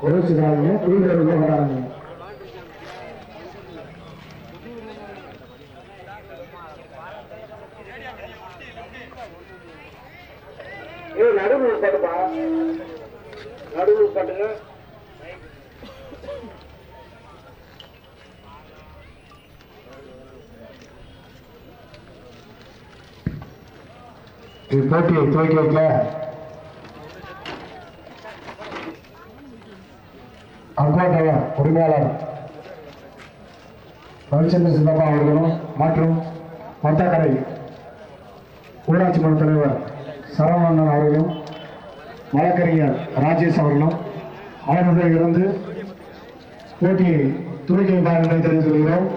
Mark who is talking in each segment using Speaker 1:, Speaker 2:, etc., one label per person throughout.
Speaker 1: குறைச்சிடாதீங்க, குழுவில் உள்ள வராங்க.
Speaker 2: நடுவில் பாட்டுப்பா, நடுவில் பாட்டுங்க.
Speaker 1: போட்டியை துவக்கி வைக்க அக்வாடயர் உரிமையாளர் ரவிச்சந்திர சின்னப்பா அவர்களும் மற்றும் மத்தக்கரை ஊராட்சி மன்ற தலைவர் சரவணன் அவர்களும் வழக்கறிஞர் ராஜேஷ் அவர்களும் அவர்களுடன் இருந்து போட்டியை துவக்கி வைப்பார் என்று தெரிவித்துக் கொள்கிறோம்.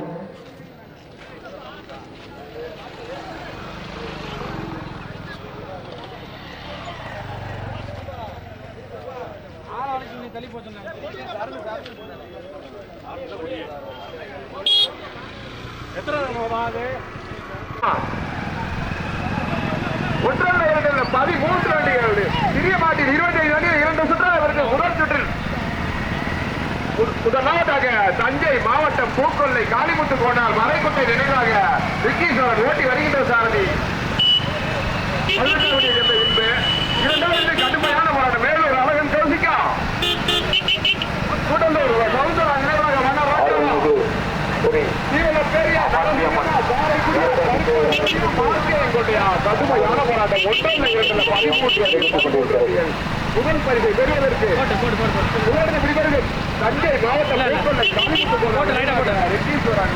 Speaker 2: ஒன்றரை 13 வண்டிகள், சிறிய மாட்டில் 25 வண்டிகள் 2 சுற்று முதல் சுற்றில் முதலாவதாக தஞ்சை மாவட்டம் பூக்கொல்லை காளிமுத்து கோணால் மலைக்குட்டை நினைவாக விக்கீஸ்வரன் ஓட்டி வருகின்ற சாரதி. இரண்டாவது கடுமையான போராட்டம் வேலூர் அழகன் கௌசிகா கூடலூர் சவுந்தரா நினைவாக கடுமையான போராட்டம். முதல் பரிசை பெறுவதற்கு தஞ்சை மாவட்டம்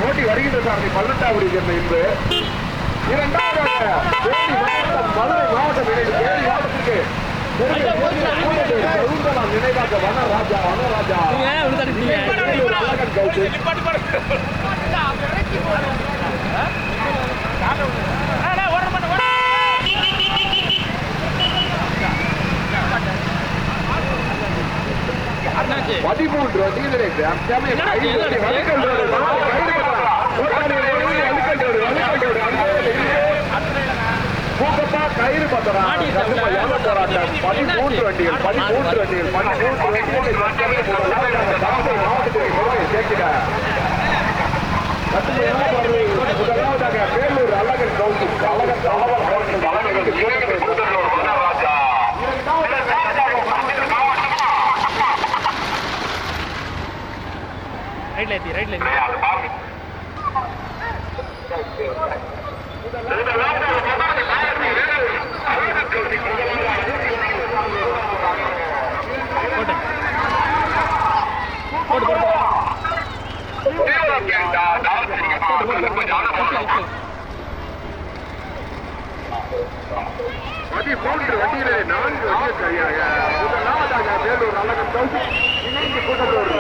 Speaker 2: ஓட்டி வருகின்ற சாரதி 18வது சேர்ந்த இன்று. இரண்டாவதாக மதுரை மாவட்டம் மாவட்டத்திற்கு நினைவாக வனராஜா அழகன் கௌசி பதிமூன்று கயிறு பத்திரா போராட்டம். 13 வண்டிகள் மாவட்டத்திற்கு சேர்க்கிற முதலாவதாக வேலூர் அழகன் கௌசி பதிமூன்று வண்டிகளே 4 வண்டிகள் சரியாக. முதலாவதாக வேலூர் அழகன் கௌசி இணைந்து கூட்டத்தோடு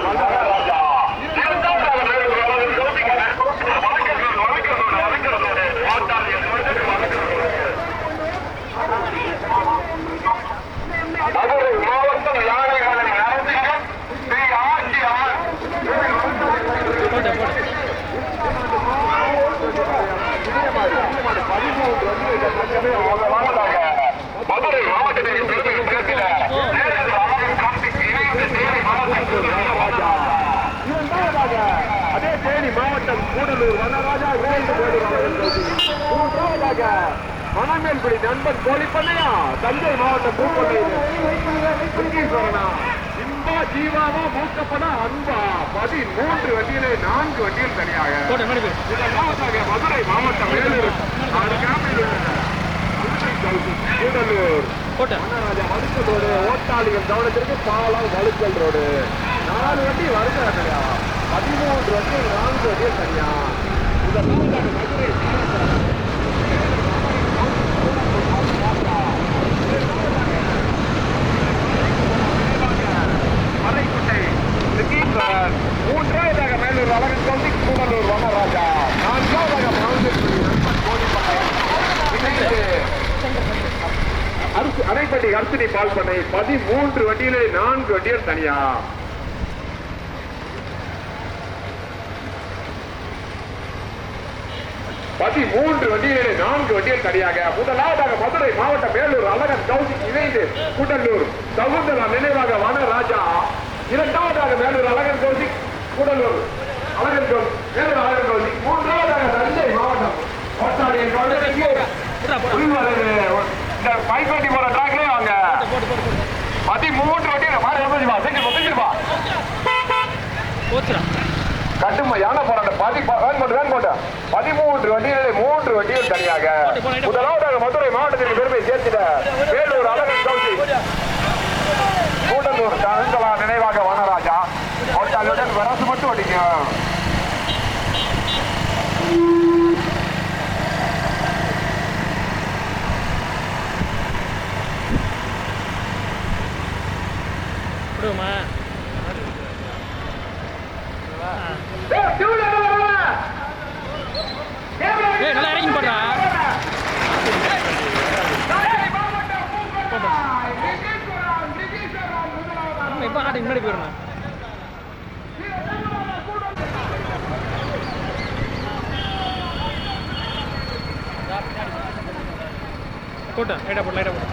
Speaker 2: மதுரை மாவட்டம் யானைகளின் அரசியல் ஸ்ரீ ஆட்சியார் மதுரை மாவட்டத்தில் அதே தேனி மாவட்டம் கூடலூர் வனராஜா மூன்றாவதாக மணமேல்குடி நண்பன் கோழிப்பண்ணையா தஞ்சை மாவட்டம் பூக்கொல்லை இன்பா ஜீவாவா மூக்கப்படா அன்பா 13 வண்டியிலே 4 வண்டியில் தனியாக. மதுரை மாவட்டம் வேலூர் கூடலூர் வனராஜா வழுக்கல் ரோடு ஓட்டாளிகள் கவனத்திற்கு பாலம் வழுக்கல் ரோடு 4 வண்டி வருகிறார் தனியா. 13 வண்டியில் 4 வண்டியில் தனியா. மதுரை மலைக்குட்டை மூன்றாவதாக மேலூர் அழகன் கௌசி கூடலூர் வனராஜா. 4ஆவதாக அணைப்பட்டி அர்ச்சனை பால் பண்ணை 13 வண்டியிலே 4 வண்டிகள் தனியா. 13 வண்டியிலே 4 வண்டிகள் தனியாக. முதலாவதாக மதுரை மாவட்டம் வேலூர் அழகன் கௌசி இணைந்து கூடலூர் சகுந்தரா நினைவாக வனராஜா இரண்டாவதாக மேலூர் அழகன் கௌசிக் கூடலூர் அழகன் கௌசிக் மேலூர் அழகன் கௌசிக். மூன்றாவதாக தஞ்சை மாவட்டம் ஓட்டாளியன் கவுண்டருக்கு இந்த பைக் வண்டி போற ட்ராக்லயே வாங்க 13 வண்டி கட்டுமையான போராட்டம் 13 வண்டிகளில் 3 வண்டிகள் தனியாக. முதலாவதாக மதுரை மாவட்டத்திற்கு பெருமை சேர்த்திட வேலூர் அழகன் கௌசிக் கூடலூர் கந்தலா நினைவாக வனராஜா ஓட்டாளுடன் வரசு மட்டும் அடிங்க.
Speaker 3: நல்லா இறங்கி போடுறா. இப்போ ஆட்டு முன்னாடி போயிடணும். போட்டு லைட்டாக போட்டு லைட்டாக போட்டு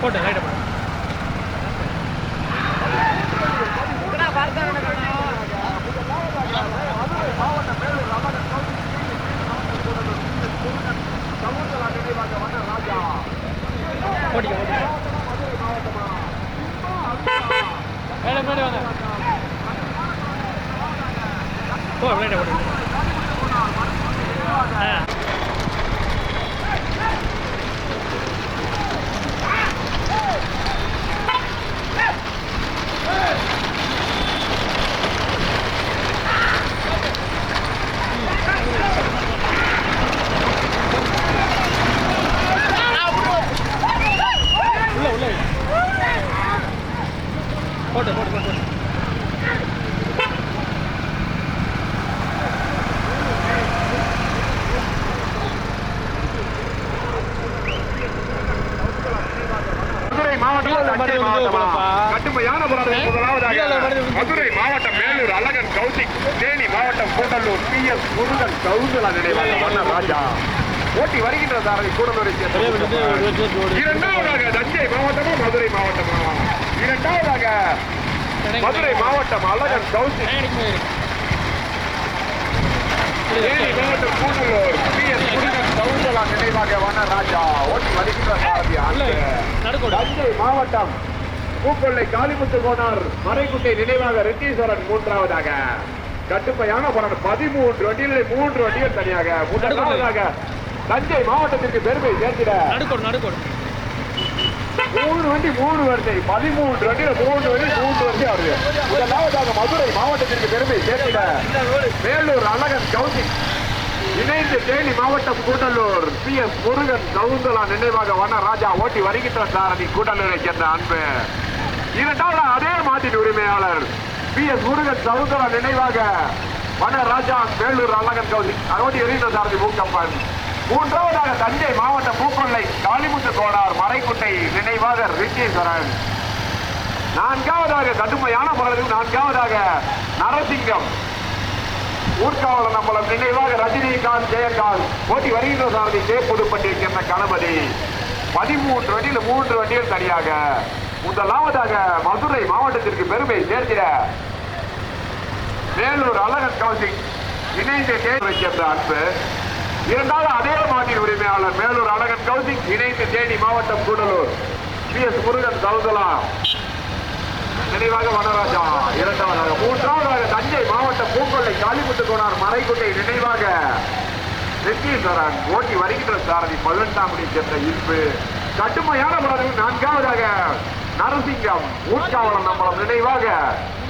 Speaker 3: போட்டு லைட்டாக போட்டு ஓடிக்க மேலே மேலே வாங்க. போ லைட்டாக போட்டு போட்டு போட்டு போட்டு போட்டு
Speaker 2: மதுரை மாவட்டம் கட்டுமையான போராட்டம். முதலாவதாக மதுரை மாவட்டம் மேலூர் அழகன் கௌசிக், தேனி மாவட்டம் கூடலூர் PS முருகன் கவுந்தலா நினைவாக வனராஜா ஓட்டி வருகின்ற சாரதி கூடலூரை சேர்ந்த. இரண்டாவதாக தஞ்சை மாவட்டமா மதுரை மாவட்டமா? இரண்டாவதாக மதுரை மாவட்டம் அழகன் கௌசிக், தேனி மாவட்டம் கூடலூர் PS முருகன் கவுந்தலா நினைவாக வனராஜா ஓட்டி வருகின்ற சாரதி. தஞ்சை மாவட்டம் பூக்கொள்ளை காளிமுத்து கோனார் மறைக்குட்டை நினைவாக ரெட்டீஸ்வரன் மூன்றாவதாக. கட்டுமையான போராட்டம் 13 வண்டிகளில் 3 வண்டிகள் தனியாக. முதலாவதாக தஞ்சை மாவட்டத்திற்கு பெருமை சேர்த்திட 3 வண்டி 3 வரிசை 13 வண்டியில 3 வரிசை வருது. முதலாவதாக மதுரை மாவட்டத்திற்கு பெருமை சேர்த்திட வேலூர் அழகன் கௌசிக், இணைந்து தேனி மாவட்டம் கூடலூர் PS முருகன் கவுந்தலா நினைவாக வனராஜா ஓட்டி வருகின்ற சாரதி கூடலூரை சேர்ந்த அன்பு. இரண்டாவது அதே மாட்டின் உரிமையாளர் PS முருகன் கவுந்தலா நினைவாக வனராஜா வேலூர் அழகன் கௌசிக் ஓட்டி வருகின்ற சாரதி மூக்கம்பன். மூன்றாவதாக தஞ்சை மாவட்டம் பூக்கொள்ளை காளிமுத்து கோனார் மறைக்குட்டை நினைவாக ரிட்டீஸ்வரன். நான்காவதாக கடுமையான முறையில் நான்காவதாக நரசிங்கம் ஊர்காவலர் நம்மளம் நினைவாக ரஜினிகாந்த் ஜெயகாந்த் ஓட்டி வருகின்ற சாரதி புதுப்பட்டிருக்கின்ற கணபதி. 13 வண்டியில் 3 வண்டிகள் தனியாக. முதலாவதாக மதுரை மாவட்டத்திற்கு பெருமை சேர்த்திட வேலூர் அழகன் கௌசிக், இணைந்து சேர்ந்த அன்பு. இரண்டாவது அதே மாட்டின் உரிமையாளர் வேலூர் அழகன் கௌசிக், இணைந்து தேனி மாவட்டம் கூடலூர் PS முருகன் கவுந்தலா நினைவாக வனராஜா இரண்டாவதாக. மூன்றாவதாக தஞ்சை மாவட்டம் பூக்கொள்ளை காளிமுத்து கோனார் மறைக்குட்டை நினைவாக ரெட்டீஸ்வரன் ஓட்டி வருகின்ற சாரதி 18ஆம் சேர்ந்த இன்பு. கடுமையான முறையில் நான்காவதாக நரசிங்கம் ஊர்காவலர் நம்மளம் நினைவாக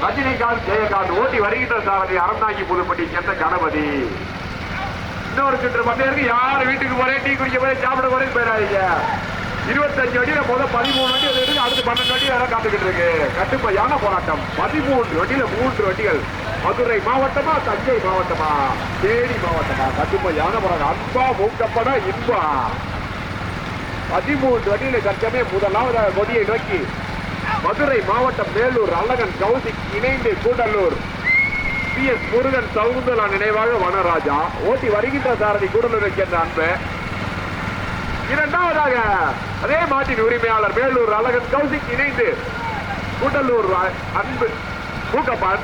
Speaker 2: ரஜினிகாந்த் ஜெயகாந்த் ஓட்டி வருகின்ற சாரதி அறந்தாங்கி புதுப்பட்டி சேர்ந்த கணபதி. இன்னொரு சுற்று பந்தயருக்கு யார் வீட்டுக்கு போறேன் டீ குடிக்க போறேன் சாப்பிட போறேன்னு போயிடாதீங்க. 25 அடியில முதல் 13 வண்டி இருக்கு, அடுத்து 12 வண்டி வேற காத்துக்கிட்டு இருக்கு. கட்டுமையான போராட்டம். 13 வண்டியில 3 வண்டிகள். மதுரை மாவட்டமா, தஞ்சை மாவட்டமா, தேனி மாவட்டமா, கட்டுமையான போராட்டம். அன்பா மூக்கப்பட இன்பா. 13 வண்டியில தற்சமே முதலாவது கொடியை நோக்கி மதுரை மாவட்டம் மேலூர் அழகன் கௌசிக் இணைந்து கூடலூர் PS முருகன் சவுந்தலா நினைவாக வனராஜா ஓட்டி வருகின்ற சாரதி கூடலூரை சேர்ந்த அன்பு. இரண்டாவதாக அதே மாட்டின் உரிமையாளர் மேலூர் அழகன் கௌசிக் இணைந்து கூடலூர் அன்பு பூக்கப்பான்.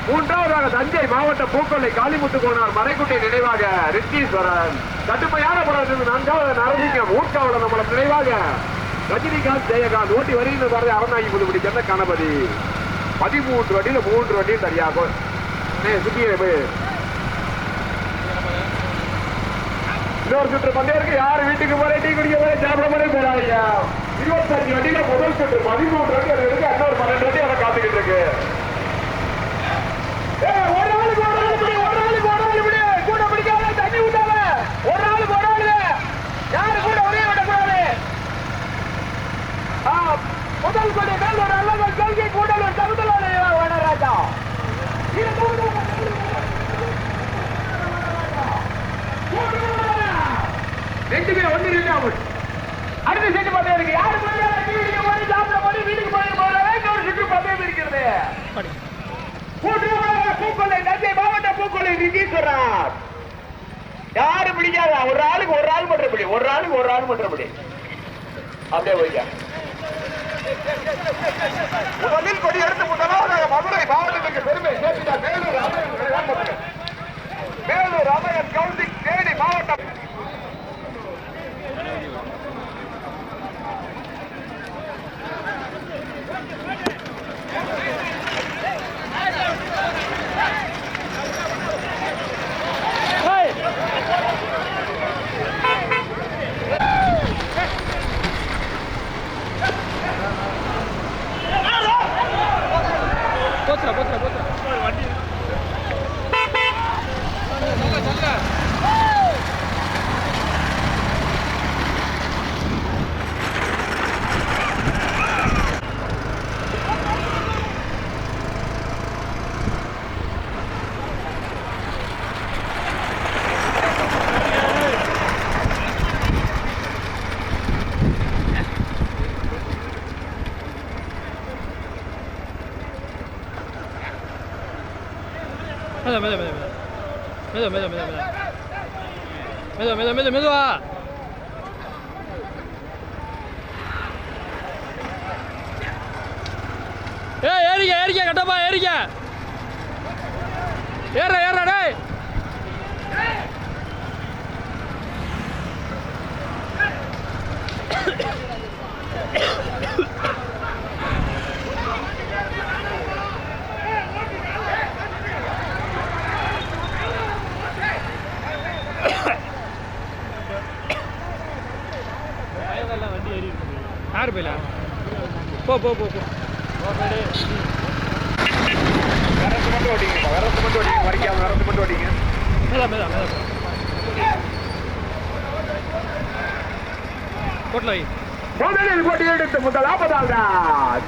Speaker 2: மூன்றாவதாக தஞ்சை மாவட்டம் பூக்கொல்லை காளிமுத்து கோனார் மறைக்குட்டை நினைவாக ரித்தீஸ்வரன். கட்டுமையான போராட்டத்தில் 4வது நரசிங்கம் ஊர்காவலர் நம்மளம் நினைவாக ரஜினிகாந்த் ஜெயகாந்த் ஓட்டி வருகின்ற சாரதி அறநாயகி புதுப்படி சென்ன கணபதி. 13 வண்டியில 3 வண்டியும் சரியாக இன்னொரு சுற்று பந்தயருக்கு யாரு வீட்டுக்கு போற டீ குடிக்க போற சாப்பிட போறே போறாங்க. 25 வண்டியில முதல் சுற்று 13 வண்டி இருக்கு, இன்னொரு 12 வண்டி அதை காத்துக்கிட்டு இருக்கு. ஒரு ஆளுக்கு கூட பிடிக்காத தண்ணி விட்டாங்க. ஒரு ஆளுக்கு ஒரு ஆளு யாரு கூட ஒரே விடக்கூடாது. முதல் கொடி மேலூர் அழகன் கௌசிக் கூடலூர் சவுந்தலா வனராஜா. ரெண்டுமே ஒன்று அடுத்த செட்டு பந்தயம் இருக்கு. யாரு சாப்பிட போது வீட்டுக்கு போய் ஒரு சுற்று பந்தயம் இருக்கிறது. பூக்கொல்லை தஞ்சை மாவட்ட பூக்கொல்லை ரித்தீஸ்வரர். யாரு பிடிக்காத ஒரு ஆளுக்கு ஒரு ஆள் பண்றபடி, ஒரு ஆளுக்கு ஒரு ஆள் பண்றபடி அப்படியே போய்க்க. முதலில் கொடி எடுத்து முதலாவதாக மதுரை மாவட்டத்துக்கு பெருமை சேர்த்தார் மேலூர் அழகன் கௌசிக் தேனி மாவட்டம்.
Speaker 3: மெதுவா ஏறிக்க கட்டப்பா ஏறிக்க ஏற டேய். யாரு போயில போ போ போ போ
Speaker 2: வரத்து மட்டும் ஓட்டிங்க வரைக்காம வரத்து மட்டும் ஓட்டிங்க. முதலில் போட்டி எடுத்து முதலாவதாக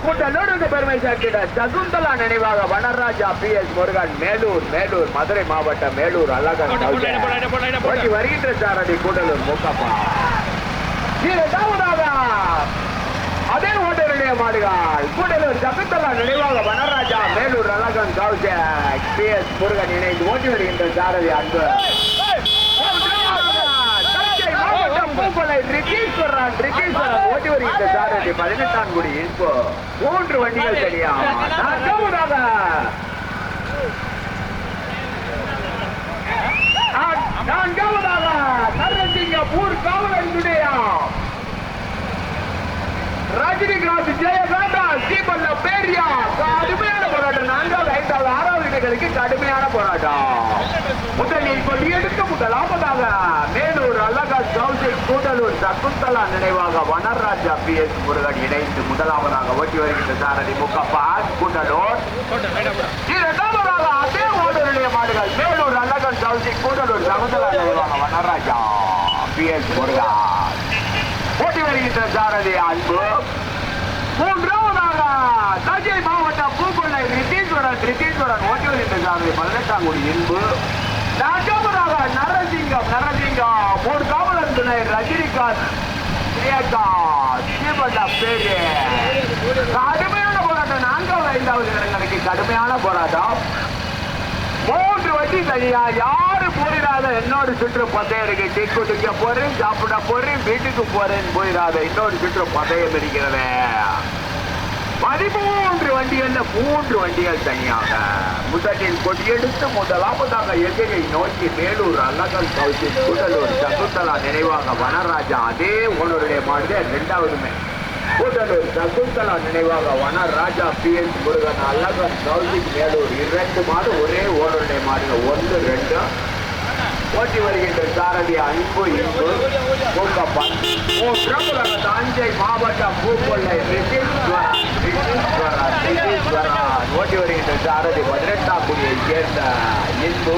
Speaker 2: கூட்டலூருக்கு பெருமை சேர்க்கிற சகுந்தலா நினைவாக வனராஜா PS முருகன் மேலூர் மதுரை மாவட்டம் மேலூர் அழகன் ஓட்டி வருகின்ற சாரதி கூட்டலூர் மூக்கப்பா. இரண்டாவதாக அதே ஓட்டருடைய மாடுகள் கூடலூர் சகுந்தலா நினைவாக வனராஜா மேலூர் அழகன் கௌசிக் PS முருகன் இணைந்து ஓட்டி வருகின்ற சாரதி அன்பு. பூக்கொல்லை ரித்தீஸ்வரன் ஓட்டி வருகின்ற சாரதி 18ஆம் குடி இப்போ 3 வண்டிகள் சரியா. நான்காவதாக நரசிங்கப்பூர் காவலனுடைய ரஜினிகாந்த் ஜெயகாந்தா ஸ்ரீபல்ல பேரியா. கடுமையான போராட்டம். 4வது 5வது 6வது இடங்களுக்கு கடுமையான போராட்டம். முதலில் கொடியெடுத்து முதலாவதாக மேலூர் அழகன் கௌசிக் கூடலூர் சகுந்தலா நினைவாக வனராஜா PS முருகன் இணைந்து முதலாவதாக ஓட்டி வருகின்ற சாரதி முக்கப்பா கூடலூர். இரண்டாவதாக அதே ஓடருடைய மாடுகள் மேலூர் அழகன் கௌசிக் கூடலூர் சகுந்தலா நினைவாக வனராஜா PS முருகன் ஓட்டி ஓட்டி வருகின்ற சாரதி அன்பு. மூன்றாவதாக தஞ்சை மாவட்டம் பூக்கொள்ளை ரித்தீஸ்வரன் ஓட்டி வருகின்ற சாரதி 18ஆங்குடி இன்பு. நான்காவதாக நரசிங்கம் மூணு காவலர் துணை ரஜினிகாந்த் பேரு. கடுமையான போராட்டம். 4வது 5வது இடங்களுக்கு கடுமையான போராட்டம். 3 வண்டி தனியா யாரு போயிடாத இன்னொரு சுற்று பந்தயம் டீ குடிக்க போறேன், சாப்பிட போறேன், வீட்டுக்கு போறேன் போயிடாத இன்னொரு சுற்று பந்தயம் இருக்கிறது. 13 வண்டிகள்ல 3 வண்டிகள் தனியாக முதலில் கொடியெடுத்து முதலாவதாக எதிரை நோக்கி மேலூர் அல்லகல் கவுசி கூடலூர் சகுந்தலா நினைவாக வனராஜா அதே ஓனருடைய மாடு. 2வதுமே கூடலூர் சகுந்தலா நினைவாக வனராஜா PS முருகன் அல்லகல் கவுசி மேலூர் 2 மாடு ஒரே ஓனருடைய மாடு. 1 2 ஓட்டி வருகின்ற சாரதி அன்பு இன்பு பூக்கப்பன். தஞ்சை மாவட்டம் பூக்கொள்ளை ரித்தீஸ்வரன் ஓட்டி வருகின்ற சாரதி 18ஆங்குடியை சேர்ந்த இன்பு.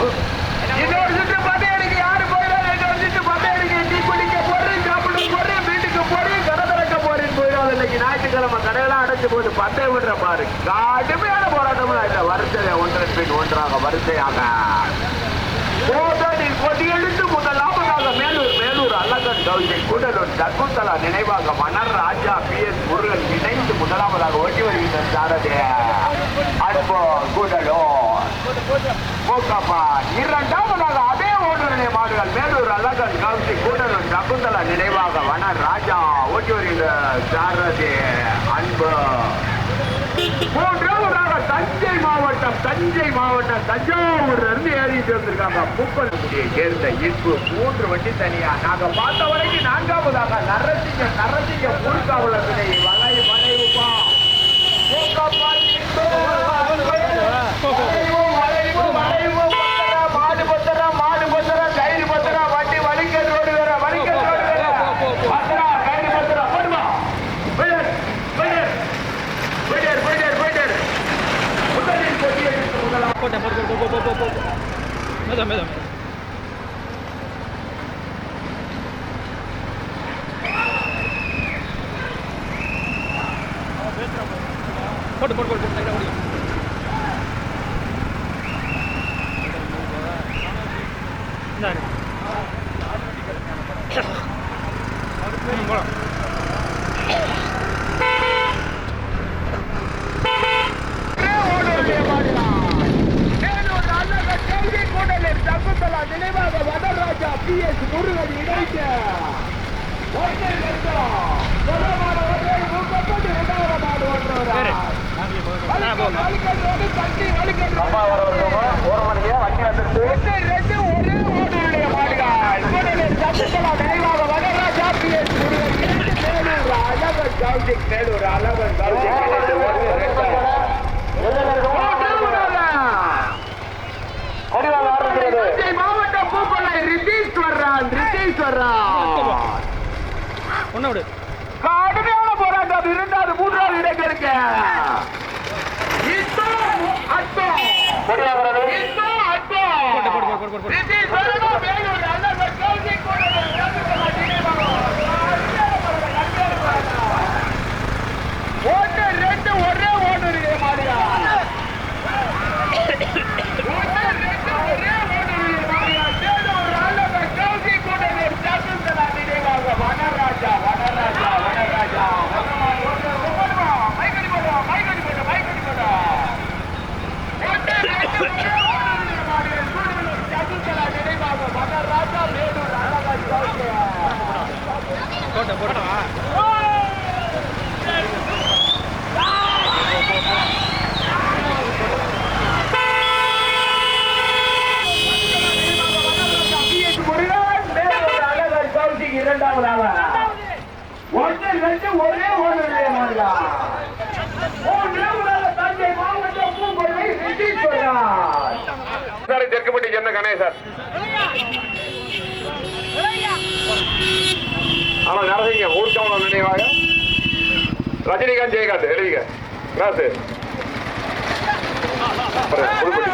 Speaker 2: இன்னொரு சுற்று பந்தயத்துக்கு யாரு போயிடாது, இன்னொரு சுற்று பந்தயத்துக்கு டீ குடிக்க போறேன், சாப்பிட போறேன், வீட்டுக்கு போறேன், கடை திறக்க போறேன் போயிடாது. இன்னைக்கு ஞாயிற்றுக்கிழமை கடையெல்லாம் அடைச்சு போது பந்தயம் விடுற பாரு. கடுமையான போராட்டம் இல்லை. வரிசையை ஒன்றன் பின் ஒன்றாக வரிசையாக கொடியெடுத்து முதலாவதாக மேலூர் அல்லகன் கவுசி கூடலூர் சகுந்தலா நினைவாக வனராஜா PS முருகன் இணைந்து முதலாவதாக ஓட்டி வருகின்ற சாரதி அன்பு கூடலூர் பூக்கப்பன். 2வதாக அதே ஓட்டுநருடைய மாடுகள் மேலூர் அல்லகன் கவுசி கூடலூர் சகுந்தலா நினைவாக வனராஜா ஓட்டி வருகின்ற சாரதி அன்பு. 3வதாக தஞ்சை மாவட்டம் தஞ்சாவூர்ல இருந்து ஏறிட்டு வந்திருக்காங்க பூக்கொள்ளையை சேர்ந்த இன்பு. 3 வண்டி தனியா. நாங்க பார்த்த வரைக்கும் 4வதாக நரசிங்க ஊர்காவலர் வளைவுப்பா மாடு பத்திரா கயிறு பத்திரா வண்டி வலிக்கல் ரோடு வேற பத்திரா கயிறு பத்திரா போடுமா நினைவாக வனராஜா PS முருகன் இணைக்க மேலூர் அழகன் மாவட்டம் பூக்கொள்ளை ரித்தீஸ்வரன் கடுமையான போராட்டம். 2வது 3வது இடங்களுக்கு ஒன்று 2 ஒரே ஓட்டு மாடியா. ஒரே ஓடுடைய மாடுகா. தஞ்சை மாவட்டம் பூக்கொள்ளை தெற்குப்பட்டி சேர்ந்த கணேசன். ஆமா நரசிங்க ஊர்காவலர் நினைவாக ரஜினிகாந்த் ஜெயகாந்த் எழுதிக்க புதுப்பட்டி